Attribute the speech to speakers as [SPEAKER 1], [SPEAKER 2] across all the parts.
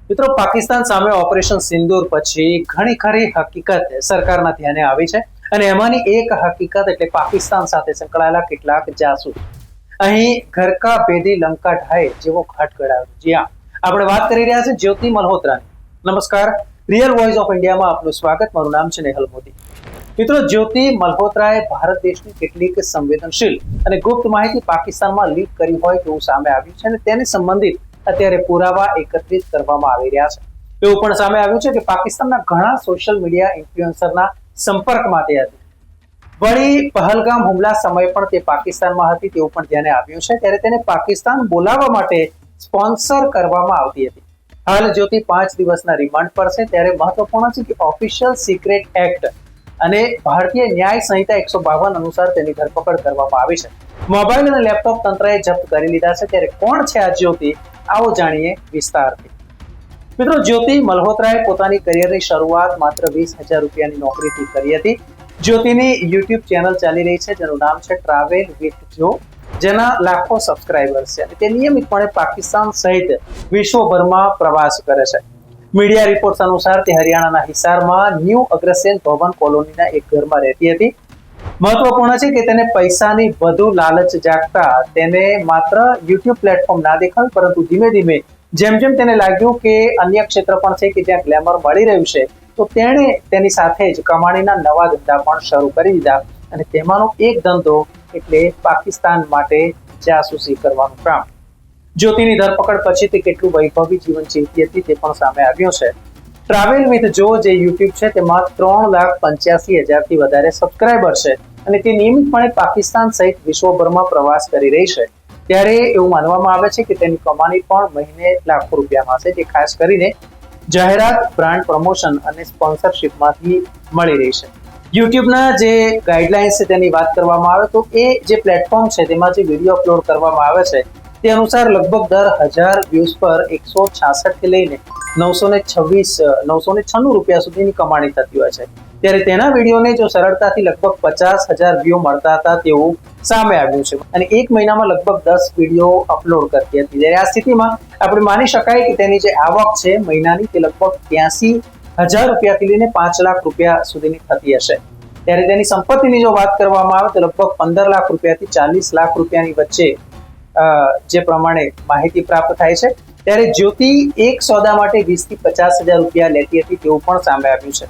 [SPEAKER 1] મિત્રો, પાકિસ્તાન સામે ઓપરેશન સિંદૂર પછી ઘણી ખરી હકીકત સરકારના ધ્યાને આવી છે અને એમાંની એક હકીકત એટલે પાકિસ્તાન સાથે સંકળાયેલા કેટલાક જાસૂસ અહીં ઘરકા ભેદી લંકા ઢાય જેવો ઘાટ ઘડાયો. જી હા, આપણે વાત કરી રહ્યા છે જ્યોતિ મલ્હોત્રાની. નમસ્કાર, રિયલ વોઇસ ઓફ ઇન્ડિયામાં આપનું સ્વાગત. મારું નામ છે નેહલ મોદી. મિત્રો, જ્યોતિ મલ્હોત્રાએ ભારત દેશની કેટલીક સંવેદનશીલ અને ગુપ્ત માહિતી પાકિસ્તાનમાં લીક કરી હોય તેવું સામે આવ્યું છે અને તેને સંબંધિત અત્યારે પુરાવા એકત્રિત કરવામાં આવી રહ્યા છે. એવું પણ સામે આવ્યું છે કે પાકિસ્તાનના ઘણા સોશિયલ મીડિયા ઇન્ફ્લુએન્સરના સંપર્કમાં તે હતી. વળી પહલગામ હુમલા સમયે પણ તે પાકિસ્તાનમાં હતી તેવું પણ ધ્યાને આવ્યું છે. ત્યારે તેને પાકિસ્તાન બોલાવવા માટે સ્પોન્સર કરવામાં આવતી હતી. હાલ જ્યોતિ 5 દિવસના રિમાન્ડ પર છે. ત્યારે મહત્વપૂર્ણ છે કે ઓફિશિયલ સિક્રેટ એક્ટ અને ભારતીય ન્યાય સંહિતા 152 અનુસાર તેની ધરપકડ કરવામાં આવી છે. મોબાઈલ અને લેપટોપ તંત્રએ જપ્ત કરી લીધા છે. ત્યારે કોણ છે આ જ્યોતિ, આવો જાણીએ વિસ્તારથી. મિત્રો, જ્યોતિ મલ્હોત્રાએ પોતાની કરિયરની શરૂઆત માત્ર 20,000 રૂપિયાની નોકરીથી કરી હતી. જ્યોતિની યુટ્યુબ ચેનલ ચાલી રહી છે જેનું નામ છે ટ્રાવેલ વિથ જો, જેના લાખો સબસ્ક્રાઇબર્સ છે અને તે નિયમિતપણે પાકિસ્તાન સહિત વિશ્વભરમાં પ્રવાસ કરે છે. મીડિયા રિપોર્ટ્સ અનુસાર તે હરિયાણાના હિસારમાં ન્યૂ અગ્રસેન ભવન કોલોનીના એક ઘરમાં રહેતી હતી. મહત્વપૂર્ણ છે કે તેને પૈસાની વધુ લાલચ જાગતા તેને માત્ર યુટ્યુબ પ્લેટફોર્મ ના દેખાયું, પરંતુ ધીમે ધીમે જેમ જેમ તેને લાગ્યું કે અન્ય ક્ષેત્ર પણ છે કે જ્યાં ગ્લેમર મળી રહ્યું છે, તો તેણે તેની સાથે જ કમાણીના નવા ધંધા પણ શરૂ કરી દીધા અને તેમાંનો એક ધંધો એટલે પાકિસ્તાન માટે જાસૂસી કરવાનું કામ. જ્યોતિની ધરપકડ પછી તે કેટલું વૈભવી જીવન જીવતી હતી તે પણ સામે આવ્યું છે. ટ્રાવેલ વિથ જો જે યુટ્યુબ છે તેમાં 3,85,000 થી વધારે સબસ્ક્રાઇબર છે અને તે નિયમિતપણે પાકિસ્તાન સહિત વિશ્વભરમાં પ્રવાસ કરી રહી છે. ત્યારે એવું માનવામાં આવે છે કે તેની કમાણી પણ મહિને લાખો રૂપિયામાં છે, જે ખાસ કરીને જાહેરાત, બ્રાન્ડ પ્રમોશન અને સ્પોન્સરશિપમાંથી મળી રહી છે. યુટ્યુબના જે ગાઈડલાઇન્સ છે તેની વાત કરવામાં આવે તો એ જે પ્લેટફોર્મ છે તેમાં જે વિડીયો અપલોડ કરવામાં આવે છે તે અનુસાર લગભગ દર 1000 વ્યૂઝ પર 166 થી લઈને 996 રૂપિયા સુધીની કમાણી થતી હોય છે. ત્યારે તેના વિડીયોને જો સરળતાથી લગભગ 50,000 વ્યૂ મળતા હતા તેવું સામે આવ્યું છે અને એક મહિનામાં લગભગ 10 વિડીયો અપલોડ કરતી હતી. ત્યારે આ સ્થિતિમાં આપણે માની શકાય કે તેની જે આવક છે મહિનાની તે લગભગ 83,000 રૂપિયાથી લઈને 5 લાખ રૂપિયા સુધીની થતી હશે. ત્યારે તેની સંપત્તિની જો વાત કરવામાં આવે તો લગભગ 15 લાખ રૂપિયાથી 40 લાખ રૂપિયાની વચ્ચે જે પ્રમાણે માહિતી પ્રાપ્ત થાય છે. ત્યારે જ્યોતિ એક સોદા માટે 20,000 થી 50,000 રૂપિયા લેતી હતી તેવું પણ સામે આવ્યું છે.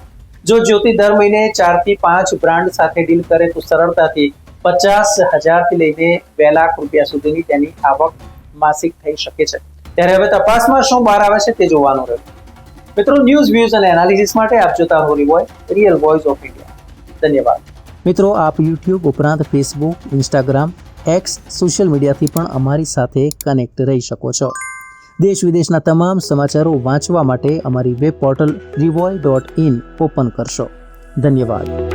[SPEAKER 1] જો જ્યોતિ દર મહિને 4 થી 5 બ્રાન્ડ સાથે ડીલ કરે તો સરળતાથી 50,000 થી લઈને 2 લાખ રૂપિયા સુધીની તેની આવક માસિક થઈ શકે છે. ત્યારે હવે તપાસમાં શું બહાર આવે છે તે જોવાનું રહ્યું. મિત્રો, ન્યૂઝ, વ્યૂઝ અને એનાલિસિસ માટે આપ જોતા રહો રિયલ વોઇસ ઓફ ઇન્ડિયા. ધન્યવાદ.
[SPEAKER 2] મિત્રો, આપ યુટ્યુબ ઉપરાંત ફેસબુક, ઇન્સ્ટાગ્રામ, એક્સ સોશિયલ મીડિયાથી પણ અમારી સાથે કનેક્ટ રહી શકો છો. દેશ વિદેશના તમામ સમાચારો વાંચવા માટે અમારી વેબ પોર્ટલ revoy.in ઓપન કરશો. ધન્યવાદ.